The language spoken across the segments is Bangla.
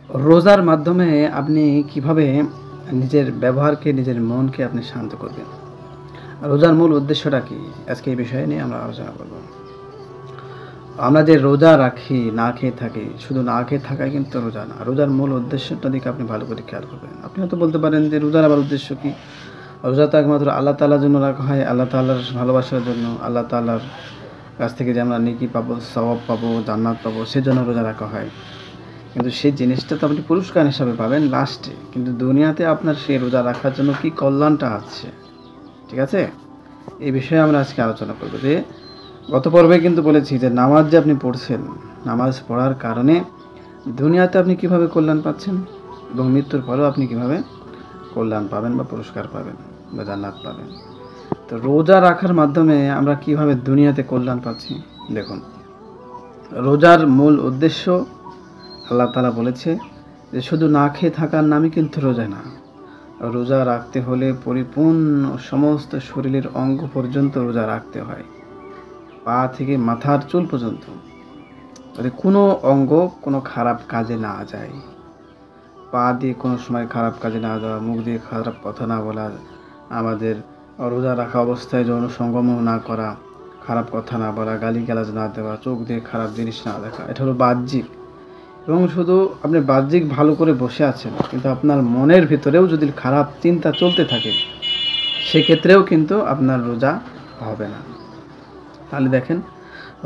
রোজার মাধ্যমে আপনি কিভাবে নিজের ব্যবহারকে, নিজের মনকে আপনি শান্ত করবেন? রোজার মূল উদ্দেশ্যটা কি? আজকে এই বিষয় নিয়ে আমরা আলোচনা করব। আমরা যে রোজা রাখি, না খেয়ে থাকি, শুধু না খেয়ে থাকাই কিন্তু রোজা না। রোজার মূল উদ্দেশ্যটার দিকে আপনি ভালো করে খেয়াল করবেন। আপনি হয়তো বলতে পারেন যে রোজার আবার উদ্দেশ্য কি? রোজা তো একমাত্র আল্লাহ তাআলার জন্য রাখা হয়, আল্লাহ তাআলার ভালোবাসার জন্য, আল্লাহ তাআলার কাছ থেকে যে আমরা নেকি পাবো, সওয়াব পাবো, জান্নাত পাবো, সেজন্য রোজা রাখা হয়। কিন্তু সেই জিনিসটা তো আপনি পুরস্কার হিসাবে পাবেন লাস্টে। কিন্তু দুনিয়াতে আপনার সেই রোজা রাখার জন্য কি কল্যাণটা আছে, ঠিক আছে? এই বিষয়ে আমরা আজকে আলোচনা করব যে গত পর্বে কিন্তু বলেছি যে নামাজ যে আপনি পড়ছেন, নামাজ পড়ার কারণে দুনিয়াতে আপনি কিভাবে কল্যাণ পাচ্ছেন এবং মৃত্যুর পরেও আপনি কিভাবে কল্যাণ পাবেন বা পুরস্কার পাবেন বা জান্নাত পাবেন। তো রোজা রাখার মাধ্যমে আমরা কিভাবে দুনিয়াতে কল্যাণ পাচ্ছি দেখুন। রোজার মূল উদ্দেশ্য আল্লাহ তাআলা বলেছে যে শুধু না খেয়ে থাকার নামই কিন্তু রোজা না। রোজা রাখতে হলে পরিপূর্ণ সমস্ত শরীরের অঙ্গ পর্যন্ত রোজা রাখতে হয়, পা থেকে মাথার চুল পর্যন্ত, যাতে কোনো অঙ্গ কোনো খারাপ কাজে না যায়। পা দিয়ে কোনো সময় খারাপ কাজে না যাওয়া, মুখ দিয়ে খারাপ কথা না বলা, আমাদের রোজা রাখা অবস্থায় যৌন সঙ্গম না করা, খারাপ কথা না বলা, গালিগালাজ না দেওয়া, চোখ দিয়ে খারাপ জিনিস না দেখা, এটা হলো বাহ্যিক। এবং শুধু আপনি বাহ্যিক ভালো করে বসে আছেন, কিন্তু আপনার মনের ভিতরেও যদি খারাপ চিন্তা চলতে থাকে, সেক্ষেত্রেও কিন্তু আপনার রোজা হবে না। তাহলে দেখেন,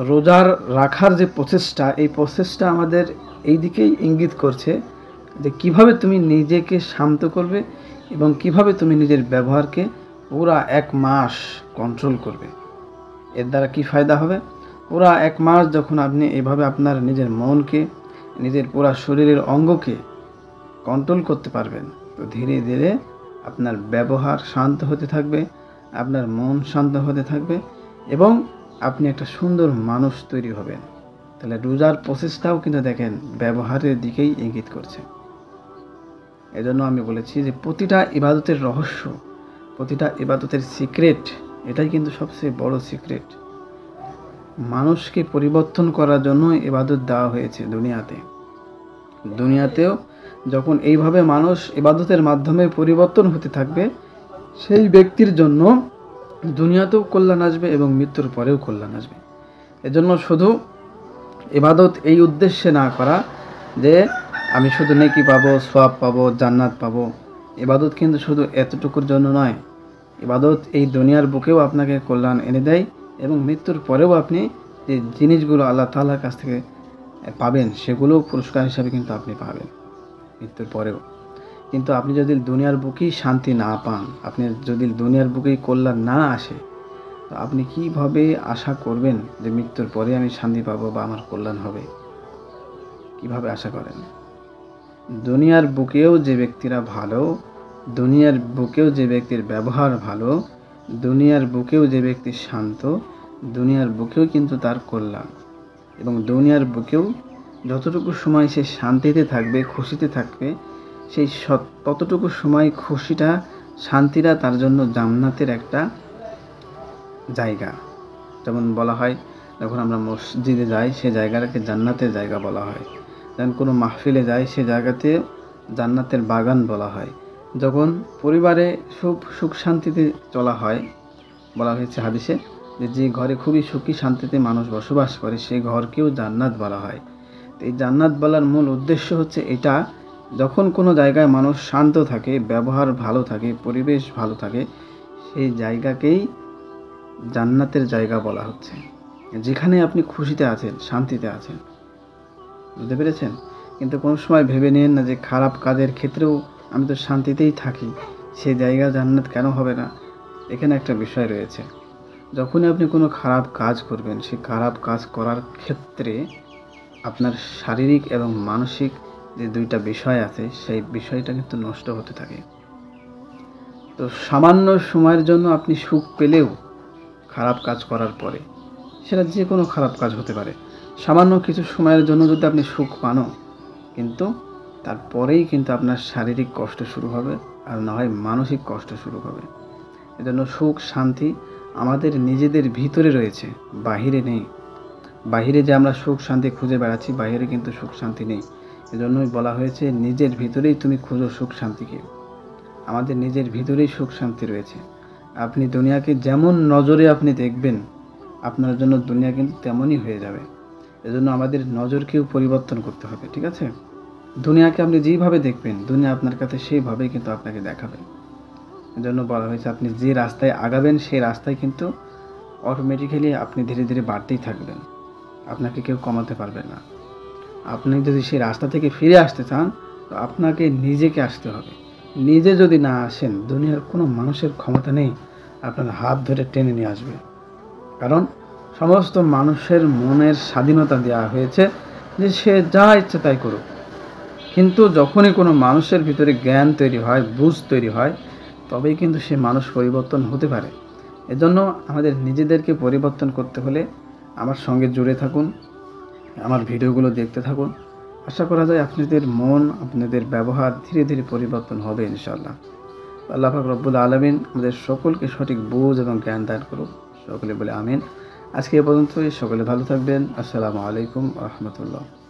রোজার রাখার যে প্রচেষ্টা, এই প্রচেষ্টা আমাদের এই দিকেই ইঙ্গিত করছে যে কিভাবে তুমি নিজেকে শান্ত করবে এবং কিভাবে তুমি নিজের ব্যবহারকে পুরা 1 মাস কন্ট্রোল করবে। এর দ্বারা কি ফায়দা হবে? পুরা 1 মাস যখন আপনি এভাবে আপনার নিজের মনকে, নিজের পুরা শরীরের অঙ্গকে কন্ট্রোল করতে পারবেন, তো ধীরে ধীরে আপনার ব্যবহার শান্ত হতে থাকবে, আপনার মন শান্ত হতে থাকবে এবং আপনি একটা সুন্দর মানুষ তৈরি হবেন। তাহলে রোজার প্রসেসটাও কিন্তু দেখেন ব্যবহারের দিকেই ইঙ্গিত করছে। এজন্য আমি বলেছি যে প্রতিটা ইবাদতের রহস্য, প্রতিটা ইবাদতের সিক্রেট, এটাই কিন্তু সবচেয়ে বড় সিক্রেট। মানুষকে পরিবর্তন করার জন্য ইবাদত দেওয়া হয়েছে দুনিয়াতেও যখন এইভাবে মানুষ ইবাদতের মাধ্যমে পরিবর্তন হতে থাকবে, সেই ব্যক্তির জন্য দুনিয়াতেও কল্যাণ আসবে এবং মৃত্যুর পরেও কল্যাণ আসবে। এজন্য শুধু ইবাদত এই উদ্দেশ্যে না করা যে আমি শুধু নেকি পাবো, সওয়াব পাবো, জান্নাত পাবো। ইবাদত কিন্তু শুধু এতটুকুর জন্য নয়। ইবাদত এই দুনিয়ার বুকেও আপনাকে কল্যাণ এনে দেয় এবং মৃত্যুর পরেও আপনি যে জিনিসগুলো আল্লাহ তাআলার কাছ থেকে পাবেন, সেগুলোও পুরস্কার হিসাবে কিন্তু আপনি পাবেন মৃত্যুর পরেও। কিন্তু আপনি যদি দুনিয়ার বুকেই শান্তি না পান, আপনি যদি দুনিয়ার বুকেই কল্যাণ না আসে, তো আপনি কীভাবে আশা করবেন যে মৃত্যুর পরে আমি শান্তি পাবো বা আমার কল্যাণ হবে? কিভাবে আশা করেন? দুনিয়ার বুকেও যে ব্যক্তিরা ভালো, দুনিয়ার বুকেও যে ব্যক্তির ব্যবহার ভালো, দুনিয়ার বুকেও যে ব্যক্তি শান্ত, দুনিয়ার বুকেও কিন্তু তার কল্যাণ। এবং দুনিয়ার বুকেও যতটুকু সময় সে শান্তিতে থাকবে, খুশিতে থাকবে, সেই ততটুকু সময় খুশিটা, শান্তিটা তার জন্য জান্নাতের একটা জায়গা। যেমন বলা হয়, যখন আমরা মসজিদে যাই, সে জায়গাটাকে জান্নাতের জায়গা বলা হয়। যখন কোনো মাহফিলে যাই, সে জায়গাতে জান্নাতের বাগান বলা হয়। যখন পরিবারে সুখ শান্তিতে চলা হয়, বলা হয়েছে হাদিসে যে ঘরে খুবই সুখী শান্তিতে মানুষ বসবাস করে, সেই ঘরকেও জান্নাত বলা হয়। তো এই জান্নাত বলার মূল উদ্দেশ্য হচ্ছে এটা, যখন কোনো জায়গায় মানুষ শান্ত থাকে, ব্যবহার ভালো থাকে, পরিবেশ ভালো থাকে, সেই জায়গাকেই জান্নাতের জায়গা বলা হচ্ছে। যেখানে আপনি খুশিতে আছেন, শান্তিতে আছেন। বুঝতে পেরেছেন? কিন্তু কোনো সময় ভেবে নিন না যে খারাপ কাজের ক্ষেত্রেও আমি তো শান্তিতেই থাকি, সেই জায়গা জান্নাত কেন হবে না? এখানে একটা বিষয় রয়েছে। যখনই আপনি কোনো খারাপ কাজ করবেন, সেই খারাপ কাজ করার ক্ষেত্রে আপনার শারীরিক এবং মানসিক যে দুইটা বিষয় আছে, সেই বিষয়টা কিন্তু নষ্ট হতে থাকে। তো সামান্য সময়ের জন্য আপনি সুখ পেলেও খারাপ কাজ করার পরে, সেটা যে কোনো খারাপ কাজ হতে পারে, সামান্য কিছু সময়ের জন্য যদি আপনি সুখ পানও, কিন্তু তারপরেই কিন্তু আপনার শারীরিক কষ্ট শুরু হবে, আর না হয় মানসিক কষ্ট শুরু হবে। এজন্য সুখ শান্তি আমাদের নিজেদের ভিতরে রয়েছে, বাহিরে নেই। বাহিরে যে আমরা সুখ শান্তি খুঁজে বেড়াচ্ছি, বাহিরে কিন্তু সুখ শান্তি নেই। এজন্যই বলা হয়েছে নিজের ভিতরেই তুমি খুঁজো সুখ শান্তিকে। আমাদের নিজের ভিতরেই সুখ শান্তি রয়েছে। আপনি দুনিয়াকে যেমন নজরে আপনি দেখবেন, আপনার জন্য দুনিয়া কিন্তু তেমনই হয়ে যাবে। এজন্য আমাদের নজরকেও পরিবর্তন করতে হবে, ঠিক আছে? দুনিয়াকে আপনি যেইভাবে দেখবেন, দুনিয়া আপনার কাছে সেইভাবেই কিন্তু আপনাকে দেখাবে। এজন্য বলা হয়েছে আপনি যে রাস্তায় আগাবেন সেই রাস্তায় কিন্তু অটোমেটিক্যালি আপনি ধীরে ধীরে বাড়তেই থাকবেন। আপনাকে কেউ কমাতে পারবে না। আপনি যদি সেই রাস্তা থেকে ফিরে আসতে চান, তো আপনাকে নিজেকে আসতে হবে। নিজে যদি না আসেন, দুনিয়ার কোনো মানুষের ক্ষমতা নেই আপনার হাত ধরে টেনে নিয়ে আসবে। কারণ সমস্ত মানুষের মনের স্বাধীনতা দেওয়া হয়েছে যে সে যা ইচ্ছে তাই করুক। কিন্তু যখনই কোনো মানুষের ভিতরে জ্ঞান তৈরি হয়, বুঝ তৈরি হয়, তবেই কিন্তু সে মানুষ পরিবর্তন হতে পারে। এজন্য আমাদের নিজেদেরকে পরিবর্তন করতে হলে আমার সঙ্গে জুড়ে থাকুন, আমার ভিডিওগুলো দেখতে থাকুন। আশা করা যায় আপনাদের মন, আপনাদের ব্যবহার ধীরে ধীরে পরিবর্তন হবে ইনশাআল্লাহ। আল্লাহ পাক রব্বুল আলামিন আমাদের সকলকে সঠিক বুঝ এবং জ্ঞান দান করুক। সকলে বলে আমিন। আজকে এ পর্যন্তই। সকলে ভালো থাকবেন। আসসালামু আলাইকুম ওয়া রাহমাতুল্লাহ।